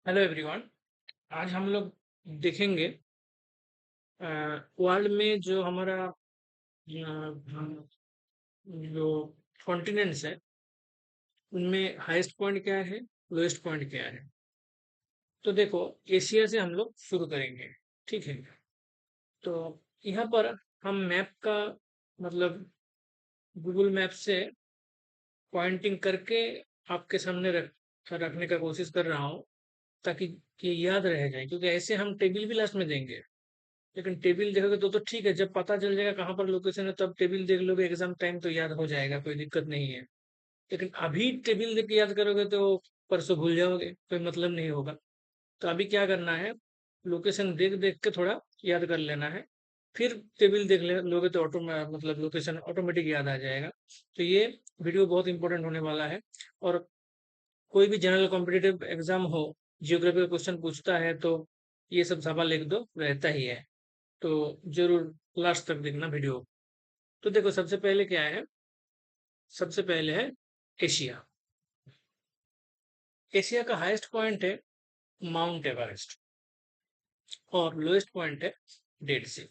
Hello everyone. आज हम लोग देखेंगे वर्ल्ड में जो हमारा जो कॉन्टिनेंट्स है उनमें हाईएस्ट पॉइंट क्या है, लोएस्ट पॉइंट क्या है। तो देखो, एशिया से हम लोग शुरू करेंगे। ठीक है। तो यहाँ पर हम मैप का मतलब गूगल मैप से पॉइंटिंग करके आपके सामने रखने का कोशिश कर रहा हूँ, ताकि ये याद रह जाए, क्योंकि ऐसे हम टेबल भी लास्ट में देंगे। लेकिन टेबल देखोगे तो ठीक है, जब पता चल जाएगा कहाँ पर लोकेशन है तब टेबल देख लोगे एग्जाम टाइम तो याद हो जाएगा, कोई दिक्कत नहीं है। लेकिन अभी टेबल देख के याद करोगे तो परसों भूल जाओगे, कोई मतलब नहीं होगा। तो अभी क्या करना है, लोकेशन देख देख के थोड़ा याद कर लेना है। फिर टेबल देख ले लोगे तो मतलब लोकेशन ऑटोमेटिक याद आ जाएगा। तो ये वीडियो बहुत इंपॉर्टेंट होने वाला है। और कोई भी जनरल कॉम्पिटिटिव एग्जाम हो, जियोग्राफी का क्वेश्चन पूछता है तो ये सब सवाल एक दो रहता ही है। तो जरूर लास्ट तक देखना वीडियो। तो देखो, सबसे पहले क्या है, सबसे पहले है एशिया। एशिया का हाईएस्ट पॉइंट है माउंट एवरेस्ट और लोएस्ट पॉइंट है डेड सी।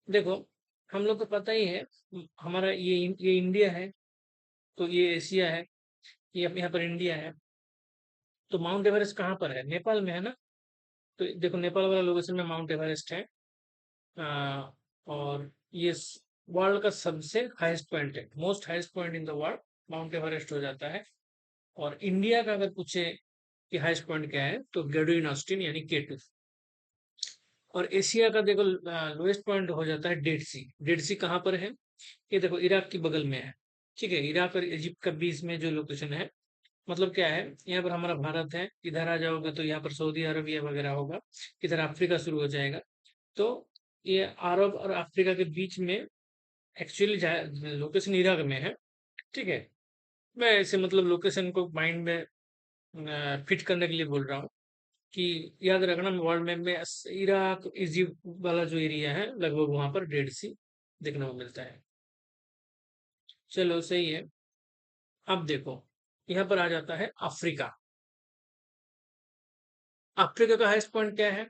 देखो, हम लोग को पता ही है, हमारा ये इंडिया है, तो ये एशिया है, ये यहाँ पर इंडिया है। तो माउंट एवरेस्ट कहाँ पर है, नेपाल में है ना। तो देखो, नेपाल वाला लोकेशन में माउंट एवरेस्ट है। आ, और ये वर्ल्ड का सबसे हाईएस्ट पॉइंट है, most highest point in the world mount Everest हो जाता है। और इंडिया का अगर पूछे कि हाईएस्ट पॉइंट क्या है तो गेडुइन ऑस्टिन यानी K2। और एशिया का देखो, लोएस्ट पॉइंट हो जाता है डेड सी। डेड सी कहाँ पर है, ये देखो इराक की बगल में है। ठीक है, इराक और इजिप्ट का बीच में जो लोकेशन है, मतलब क्या है, यहाँ पर हमारा भारत है, इधर आ जाओगे तो यहाँ पर सऊदी अरबिया वगैरह होगा, इधर अफ्रीका शुरू हो जाएगा। तो ये अरब और अफ्रीका के बीच में एक्चुअली लोकेशन इराक में है। ठीक है। मैं ऐसे मतलब लोकेशन को माइंड में फिट करने के लिए बोल रहा हूँ कि याद रखना, वर्ल्ड मैप में इराक इजिप्ट वाला जो एरिया है लगभग वहां पर डेड सी देखने को मिलता है। चलो सही है। अब देखो, यहाँ पर आ जाता है अफ्रीका। अफ्रीका का हाईएस्ट पॉइंट क्या है,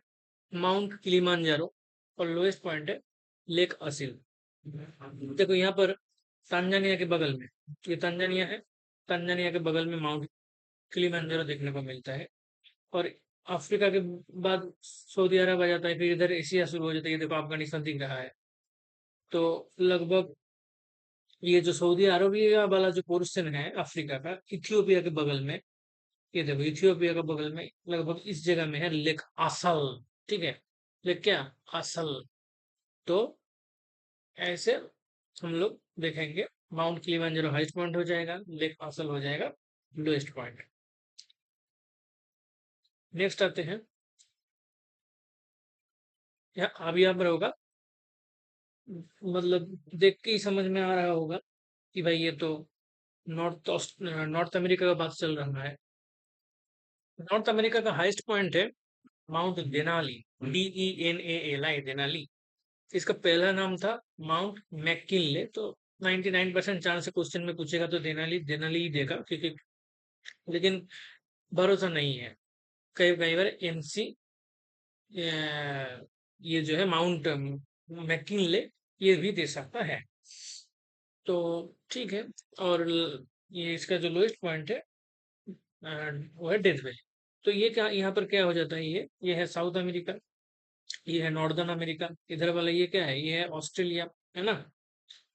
माउंट किलिमांजारो। और लोएस्ट पॉइंट है लेक असिल। देखो यहाँ पर तंजानिया के बगल में, ये तंजानिया है, तंजानिया के बगल में माउंट किलिमांजारो देखने को मिलता है। और अफ्रीका के बाद सऊदी अरब आ जाता है, फिर इधर एशिया शुरू हो जाता है, ये देखो अफगानिस्तान दिख रहा है। तो लगभग ये जो सऊदी अरबिया वाला जो पोर्शन है अफ्रीका का, इथियोपिया के बगल में, ये देखो इथियोपिया के बगल में लगभग इस जगह में है लेक असल। ठीक है, लेक क्या, असल। तो ऐसे हम लोग देखेंगे, माउंट किलिमंजारो हाईएस्ट पॉइंट हो जाएगा, लेक असल हो जाएगा लोएस्ट पॉइंट। नेक्स्ट आते हैं, अब यहाँ पर होगा, मतलब देख के ही समझ में आ रहा होगा कि भाई ये तो नॉर्थ अमेरिका का बात चल रहा है। नॉर्थ अमेरिका का हाईएस्ट पॉइंट है माउंट देनाली, DENALI, देनाली। इसका पहला नाम था माउंट मैककिनले। तो 99% चांस है क्वेश्चन में पूछेगा तो देनाली देनाली ही देगा, क्योंकि लेकिन भरोसा नहीं है। कई कई बार एमसी ये जो है माउंट मैककिनले ये भी दे सकता है। तो ठीक है। और ये इसका जो लोएस्ट पॉइंट है वो है डेथ वैली। तो ये क्या, यहाँ पर क्या हो जाता है, ये है साउथ अमेरिका, ये है नॉर्दर्न अमेरिका, इधर वाला ये क्या है, ये है ऑस्ट्रेलिया, है ना।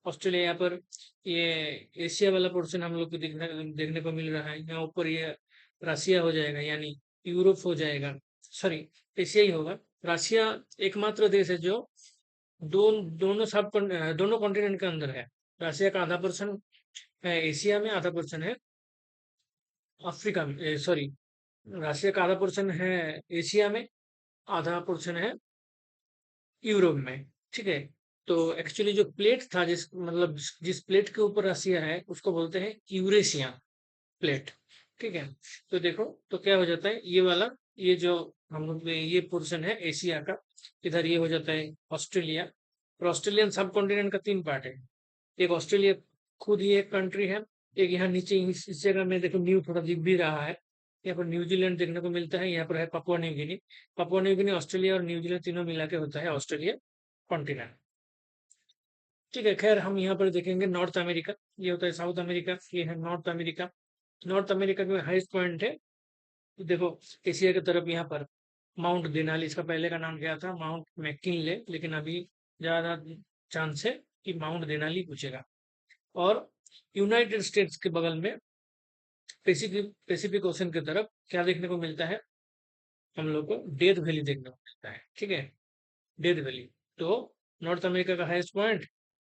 ऑस्ट्रेलिया यहाँ पर, ये एशिया वाला पोर्शन हम लोग को देखने देखने को मिल रहा है। यहाँ ऊपर ये रसिया हो जाएगा, यानी यूरोप हो जाएगा, सॉरी एशिया ही होगा। रसिया एकमात्र देश है जो दोनों कॉन्टिनेंट के अंदर है। रसिया का आधा पोर्शन है एशिया में, आधा पोर्शन है अफ्रीका में, सॉरी, रसिया का आधा पोर्शन है एशिया में, आधा पोर्शन है यूरोप में। ठीक है। तो एक्चुअली जो प्लेट था, जिस प्लेट के ऊपर रसिया है उसको बोलते हैं यूरेशिया प्लेट। ठीक है। तो देखो, तो क्या हो जाता है ये वाला, ये जो हम लोग ये पोर्शन है एशिया का, इधर ये हो जाता है ऑस्ट्रेलिया। और ऑस्ट्रेलियन सब कॉन्टिनेंट का तीन पार्ट है। एक ऑस्ट्रेलिया खुद ही एक कंट्री है, एक यहाँ नीचे इस जगह में देखो न्यू थोड़ा दिख भी रहा है, यहाँ पर न्यूजीलैंड देखने को मिलता है, यहाँ पर है Papua New Guinea. Papua New Guinea Australia और न्यूजीलैंड तीनों मिला के होता है ऑस्ट्रेलिया कॉन्टिनेंट। ठीक है, खैर हम यहाँ पर देखेंगे नॉर्थ अमेरिका, ये होता है साउथ अमेरिका, ये है नॉर्थ अमेरिका। नॉर्थ अमेरिका में हाईएस्ट पॉइंट है, देखो एशिया की तरफ यहाँ पर माउंट देनाली, इसका पहले का नाम क्या था, माउंट मैकिनले, लेकिन अभी ज्यादा चांस है कि माउंट देनाली पूछेगा। और यूनाइटेड स्टेट्स के बगल में पैसिफिक पैसिफिक ओशन की तरफ क्या देखने को मिलता है, हम लोग को डेथ वैली देखने को मिलता है। ठीक है, डेथ वैली। तो नॉर्थ अमेरिका का highest point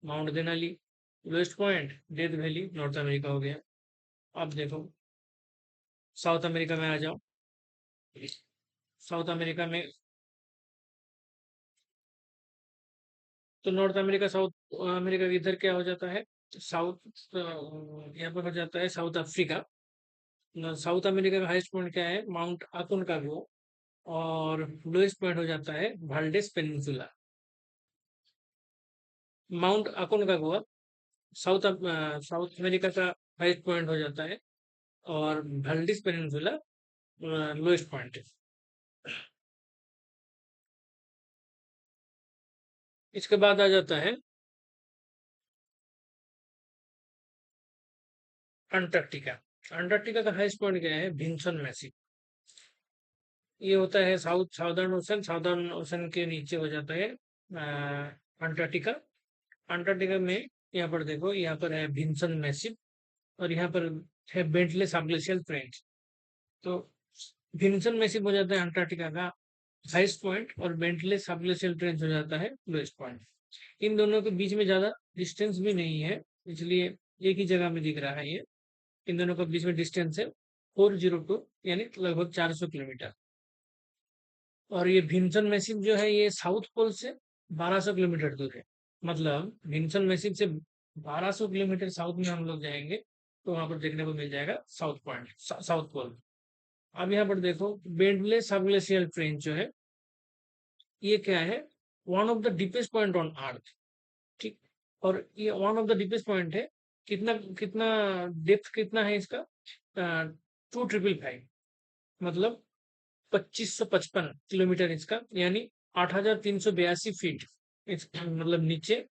mount Denali, lowest point death valley, north America हो गया। अब देखो साउथ अमेरिका में आ जाओ। साउथ अमेरिका में तो नॉर्थ अमेरिका साउथ अमेरिका के इधर क्या हो जाता है, साउथ यहाँ पर हो जाता है साउथ अफ्रीका। साउथ अमेरिका का हाईएस्ट पॉइंट क्या है, माउंट अकोनकागुआ। और लोएस्ट पॉइंट हो जाता है Valdes peninsula. Mount Aconcagua south south America का हाईएस्ट पॉइंट हो जाता है, और वाल्डेस पेनिनसुला लोएस्ट पॉइंट है। इसके बाद आ जाता है अंटार्कटिका। अंटार्कटिका का हाईएस्ट पॉइंट क्या है, भिंसन मैसिव। ये होता है साउदर्न ओशन, साउदर्न ओशन के नीचे हो जाता है अंटार्कटिका। अंटार्कटिका में यहाँ पर देखो, यहाँ पर है भिंसन मैसिव, और यहाँ पर है बेंटले सबग्लेशियल ट्रेंच। तो भिंसन मैसिव हो जाता है अंटार्कटिका का हाईएस्ट पॉइंट, और बेंटले सबग्लेशियल ट्रेंच हो जाता है लोएस्ट पॉइंट। इन दोनों के बीच में ज्यादा डिस्टेंस भी नहीं है, इसलिए एक ही जगह में दिख रहा है ये। इन दोनों के बीच में डिस्टेंस है 402, यानी लगभग 400 किलोमीटर। और ये भिंसन मैसिव जो है ये साउथ पोल से 1200 किलोमीटर दूर है। मतलब भिंसन मैसिव से 1200 किलोमीटर साउथ में हम लोग जाएंगे, तो वहां पर देखने को मिल जाएगा साउथ पॉइंट, साउथ पोल। अब यहाँ पर देखो बेंटले सबग्लेशियल ट्रेंच जो है, ये क्या है, one of the deepest point on earth. ठीक, और ये one of the deepest point है। कितना कितना डेप्थ कितना है इसका, 2555, मतलब 2555 किलोमीटर इसका, यानी 8382 फीट इस मतलब नीचे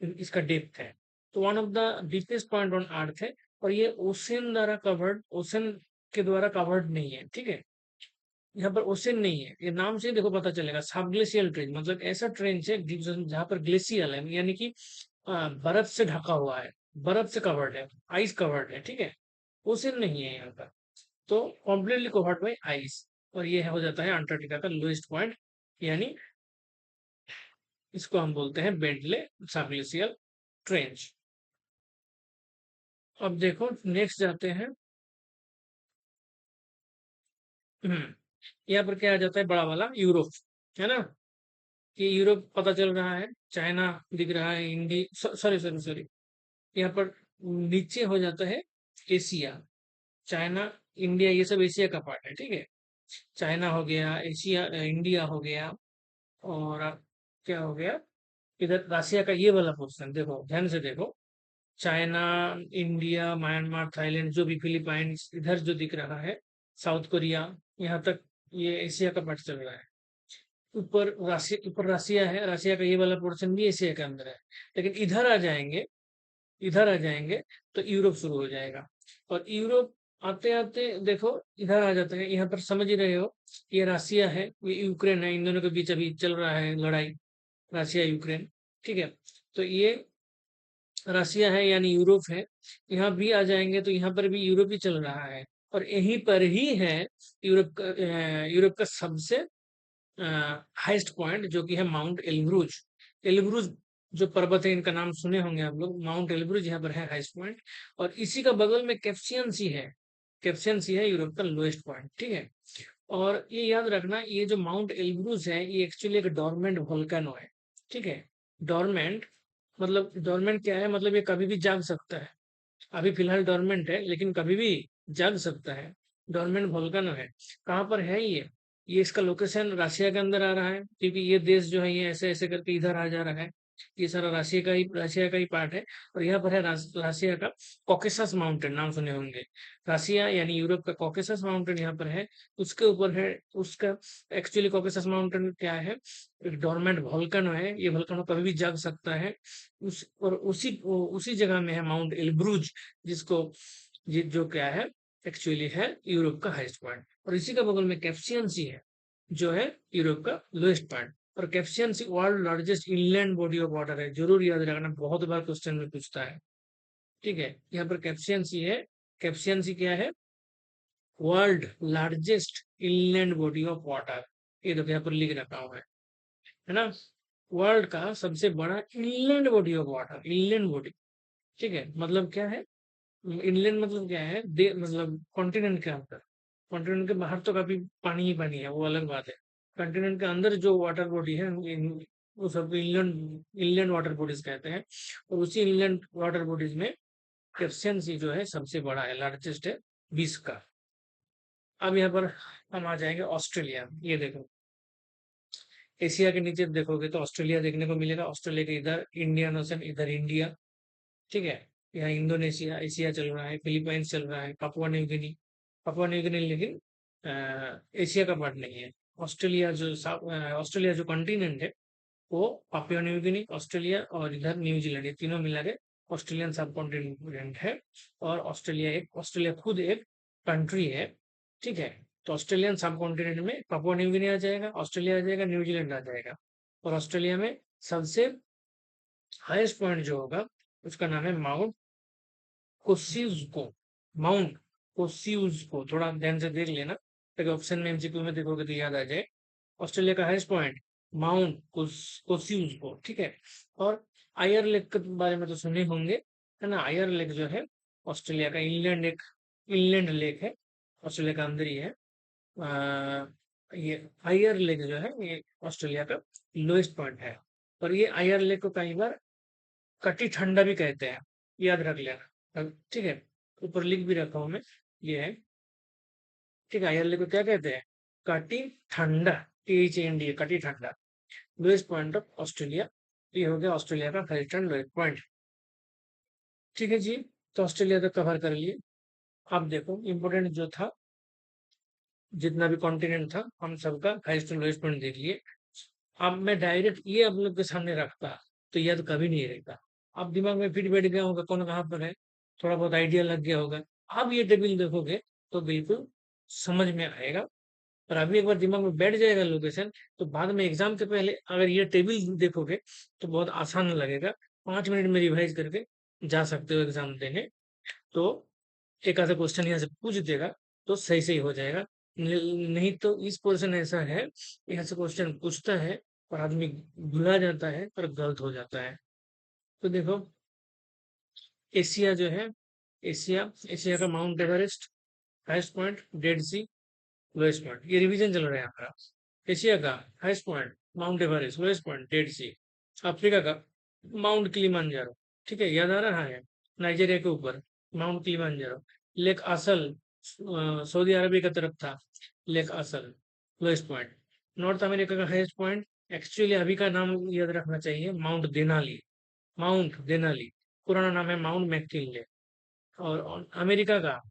इसका डेप्थ है। तो one of the deepest point on earth है, और ये ओशन द्वारा कवर्ड, ओशन के द्वारा कवर्ड नहीं है। ठीक है, यहाँ पर ओशन नहीं है, ये नाम से ही देखो पता चलेगा, सबग्लेशियल ट्रेंच, मतलब ऐसा ट्रेंच है जहाँ पर ग्लेशियल है, यानी कि बर्फ से ढका हुआ है, बर्फ से कवर्ड है, आइस कवर्ड है। ठीक है, ओशन नहीं है यहाँ पर, तो कॉम्प्लीटली कवर्ड बाई आइस। और ये हो जाता है अंटार्कटिका का लोएस्ट पॉइंट, यानी इसको हम बोलते हैं बेंटले सबग्लेशियल ट्रेंच। अब देखो नेक्स्ट जाते हैं। यहाँ पर क्या आ जाता है, बड़ा वाला यूरोप, है ना। ये यूरोप पता चल रहा है, चाइना दिख रहा है, सॉरी सॉरी सॉरी, यहाँ पर नीचे हो जाता है एशिया। चाइना, इंडिया, ये सब एशिया का पार्ट है। ठीक है, चाइना हो गया, एशिया, इंडिया हो गया, और क्या हो गया, इधर रसिया का ये वाला पोर्शन देखो, ध्यान से देखो। चाइना, इंडिया, म्यांमार, थाईलैंड, जो भी फिलीपाइंस इधर जो दिख रहा है, साउथ कोरिया, यहाँ तक ये एशिया का पार्ट चल रहा है। ऊपर रसिया है, रसिया का ये वाला पोर्शन भी एशिया के अंदर है। लेकिन इधर आ जाएंगे तो यूरोप शुरू हो जाएगा। और यूरोप आते आते देखो इधर आ जाता है, यहाँ पर समझ ही रहे हो, ये रसिया है, ये यूक्रेन है, इन दोनों के बीच अभी चल रहा है लड़ाई, रसिया यूक्रेन। ठीक है, तो ये रसिया है यानी यूरोप है। यहाँ भी आ जाएंगे तो यहाँ पर भी यूरोप ही चल रहा है। और यहीं पर ही है यूरोप का सबसे हाईएस्ट पॉइंट, जो कि है माउंट एल्ब्रूज। एल्ब्रूज जो पर्वत है, इनका नाम सुने होंगे आप लोग, माउंट एल्ब्रूज यहाँ पर है हाईएस्ट पॉइंट। और इसी का बगल में कैप्सियन सी है, कैप्सियन सी है यूरोप का लोएस्ट पॉइंट। ठीक है, और ये याद रखना, ये जो माउंट एल्ब्रूज है ये एक्चुअली एक डोरमेंट वोल्केनो है। ठीक है, डोरमेंट मतलब डोरमेंट क्या है, मतलब ये कभी भी जाग सकता है। अभी फिलहाल डोरमेंट है, लेकिन कभी भी जाग सकता है। डोरमेंट वोल्केनो है। कहाँ पर है ये इसका लोकेशन रशिया के अंदर आ रहा है, क्योंकि ये देश जो है ये ऐसे ऐसे करके इधर आ जा रहा है। ये सारा रशिया का ही पार्ट है। और यहाँ पर है रशिया का कॉकेसस माउंटेन, नाम सुने होंगे। रशिया यानी यूरोप का कॉकेसस माउंटेन यहाँ पर है। उसके ऊपर है उसका, एक्चुअली कॉकेसस माउंटेन क्या है, एक डोरमेंट वोल्केनो है। ये वोल्केनो कभी भी जग सकता है। उस और उसी जगह में है माउंट एलब्रूज, जिसको जो क्या है, एक्चुअली है यूरोप का हाईएस्ट पॉइंट। और इसी का बगल में कैप्सियन सी है, जो है यूरोप का लोएस्ट पॉइंट। और Caspian sea world largest inland body of water है, जरूर याद रखना, बहुत बार क्वेश्चन में पूछता है। ठीक है, यहाँ पर कैप्सियन सी है। कैप्सियन सी क्या है, world largest inland body of water. ये देखो यहाँ पर लिख रखा हुआ है ना, वर्ल्ड का सबसे बड़ा inland body of water, inland body. ठीक है, मतलब क्या है, इनलैंड मतलब क्या है, मतलब कॉन्टिनेंट के अंदर। कॉन्टिनेंट के बाहर तो काफी पानी ही पानी है, वो अलग बात है। कॉन्टिनेंट के अंदर जो वाटर बॉडी है, वो सब इनलैंड इनलैंड वाटर बॉडीज कहते हैं। और उसी इनलैंड वाटर बॉडीज में कैप्सियन सी जो है सबसे बड़ा है, लार्जेस्ट है, 20 का। अब यहाँ पर हम आ जाएंगे ऑस्ट्रेलिया। ये देखो, एशिया के नीचे देखोगे तो ऑस्ट्रेलिया देखने को मिलेगा। ऑस्ट्रेलिया के इधर इंडियन ओशन, इधर इंडिया। ठीक है, यहाँ इंडोनेशिया, एशिया चल रहा है, फिलीपाइंस चल रहा है, Papua New Guinea. Papua New Guinea लेकिन एशिया का पार्ट नहीं है। ऑस्ट्रेलिया जो कॉन्टिनेंट है, वो पापुआ न्यू गिनी, ऑस्ट्रेलिया और इधर न्यूजीलैंड, ये तीनों मिला के ऑस्ट्रेलियन सब कॉन्टिनेंट है। और ऑस्ट्रेलिया खुद एक कंट्री है। ठीक है, तो ऑस्ट्रेलियन सब कॉन्टिनेंट में पापुआ न्यू गिनी आ जाएगा, ऑस्ट्रेलिया आ जाएगा, न्यूजीलैंड आ जाएगा। और ऑस्ट्रेलिया में सबसे हाईएस्ट पॉइंट जो होगा, उसका नाम है माउंट कोसियुस्को। माउंट कोसियुस्को, थोड़ा ध्यान से देख लेना, ताकि ऑप्शन में एमसीक्यू में देखोगे तो याद आ जाए। ऑस्ट्रेलिया का हाईएस्ट पॉइंट माउंट कोसियुस्को। ठीक है, और आयर लेक के बारे में तो सुने होंगे, है ना। आयर लेक जो है ऑस्ट्रेलिया का इनलैंड लेक है, ऑस्ट्रेलिया का अंदर ही है। ये आयर लेक जो है, ये ऑस्ट्रेलिया का लोएस्ट पॉइंट है। और ये आयर लेक को कई बार कटी ठंडा भी कहते हैं, याद रख लेना। ठीक है, ऊपर लिख भी रखा हूं मैं, ये है। ठीक है, आयर लेक को क्या कहते हैं, कटी ठंडा, THND, कटी ठंडा, लोएस्ट पॉइंट ऑफ ऑस्ट्रेलिया। ये हो गया ऑस्ट्रेलिया का हाईएस्ट एंड लोएस्ट पॉइंट। ठीक है जी, तो ऑस्ट्रेलिया तक कवर कर लिए। अब देखो इंपोर्टेंट जो था, जितना भी कॉन्टिनेंट था, हम सबका हाईएस्ट एंड लोएस्ट पॉइंट देख लिए। अब मैं डायरेक्ट ये आप लोग के सामने रखता, तो याद कभी नहीं रहता। अब दिमाग में फिट बैठ गया होगा कौन कहाँ पर है, थोड़ा बहुत आइडिया लग गया होगा। अब ये टेबल देखोगे तो बिल्कुल समझ में आएगा। और अभी एक बार दिमाग में बैठ जाएगा लोकेशन, तो बाद में एग्जाम के पहले अगर ये टेबल देखोगे तो बहुत आसान लगेगा। 5 मिनट में रिवाइज करके जा सकते हो एग्जाम देने। तो एक आधा क्वेश्चन यहाँ से पूछ देगा तो सही सही हो जाएगा। नहीं तो इस पोर्शन ऐसा है, यहाँ से क्वेश्चन पूछता है और आदमी भुला जाता है और गलत हो जाता है। तो देखो, एशिया जो है, एशिया का mount Everest, highest point dead sea, lowest point, ये रिवीजन चल रहा है हमारा। एशिया का highest point mount Everest, lowest point dead sea. Africa का माउंट किलिमांजारो। ठीक है, याद आ रहा है, नाइजीरिया के ऊपर mount Kilimanjaro. Lake Assal Saudi Arabia की तरफ था, lake Assal, lowest point. North America का हाईएस्ट पॉइंट, एक्चुअली अभी का नाम याद रखना चाहिए, माउंट देनाली। माउंट देनाली, पुराना नाम है माउंट मैककिनले। और अमेरिका का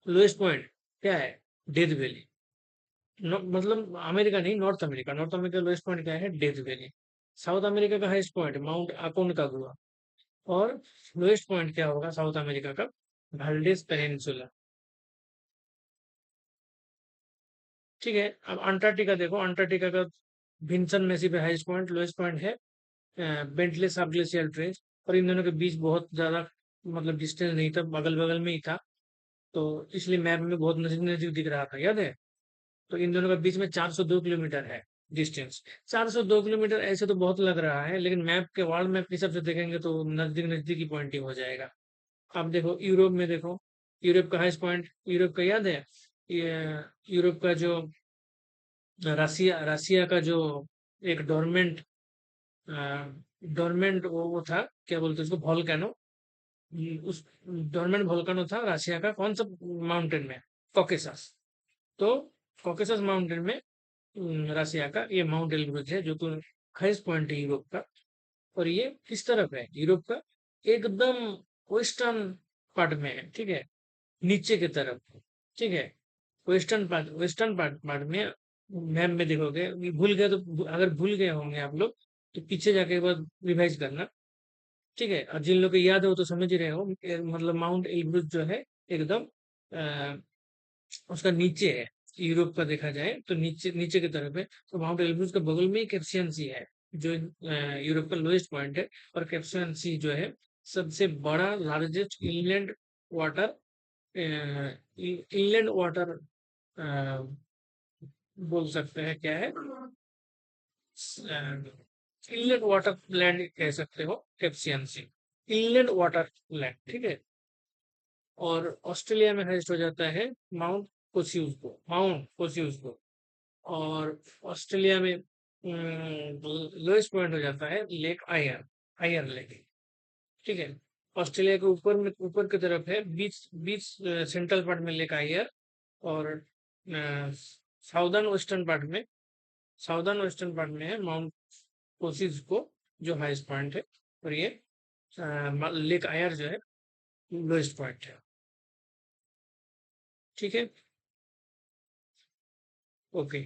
लोएस्ट पॉइंट क्या है, डेथ वैली। मतलब अमेरिका नहीं, north America, north America lowest point क्या है, डेथ वैली। साउथ अमेरिका का हाईएस्ट पॉइंट माउंट अकोनकागुआ। और लोएस्ट पॉइंट क्या होगा साउथ अमेरिका का, वाल्डेस पेनिनसुला। ठीक है, अब अंटार्कटिका देखो, अंटार्कटिका का विंसन मेसी पे हाईएस्ट पॉइंट, लोएस्ट पॉइंट है बेंटले सब ग्लेशियल ट्रेंच। और इन दोनों के बीच बहुत ज्यादा मतलब डिस्टेंस नहीं था, बगल बगल में ही था, तो इसलिए मैप में बहुत नजदीक नजदीक दिख रहा था, याद है। तो इन दोनों के बीच में 402 किलोमीटर है डिस्टेंस। 402 किलोमीटर ऐसे तो बहुत लग रहा है, लेकिन मैप के वर्ल्ड मैप के हिसाब से देखेंगे तो नजदीक नजदीक ही पॉइंटिंग हो जाएगा। अब देखो यूरोप में देखो, यूरोप का हाईएस्ट पॉइंट, यूरोप का याद है, ये यूरोप का जो रसिया रसिया का जो एक डोरमेंट वो था, क्या बोलते हैं उसको, वॉल्केनो। उस डोरमेंट वॉल्केनो था रसिया का, कौन सा माउंटेन में, कॉकेसस। तो कॉकेसस माउंटेन में रसिया का ये माउंट एलब्रूज है, जो कि हाईएस्ट पॉइंट है यूरोप का। और ये किस तरफ है यूरोप का? एकदम वेस्टर्न पार्ट में है, ठीक है, नीचे की तरफ, ठीक है, वेस्टर्न पार्ट में। मैप में देखोगे, ये भूल गए तो, अगर भूल गए होंगे आप लोग तो पीछे जाके एक बार रिवाइज करना, ठीक है। और जिन लोग को याद हो तो समझ ही रहे हो, मतलब माउंट एल्ब्रुस जो है एकदम उसका नीचे है। यूरोप का देखा जाए तो नीचे नीचे की तरफ है। तो माउंट एल्ब्रुस के बगल में कैप्सियन सी है, जो यूरोप का लोएस्ट पॉइंट है। और कैप्सियन सी जो है सबसे बड़ा लार्जेस्ट वाटर इनलैंड वाटर बोल सकते हैं, क्या है, इनलैंड वाटर लैंड कह सकते हो कैप्सियन सी, इनलैंड वाटर लैंड, ठीक है। और ऑस्ट्रेलिया में हाइस्ट हो जाता है माउंट कोसियूस को। और ऑस्ट्रेलिया में लोएस्ट पॉइंट हो जाता है लेक आयर लेक, ठीक है। ऑस्ट्रेलिया के ऊपर में, ऊपर की तरफ है बीच बीच, सेंट्रल पार्ट में लेक आयर। और साउदर्न वेस्टर्न पार्ट में है माउंट कोसिस को, जो हाईएस्ट पॉइंट है। और ये लेक आयर जो है लोएस्ट पॉइंट है, ठीक है। ओके।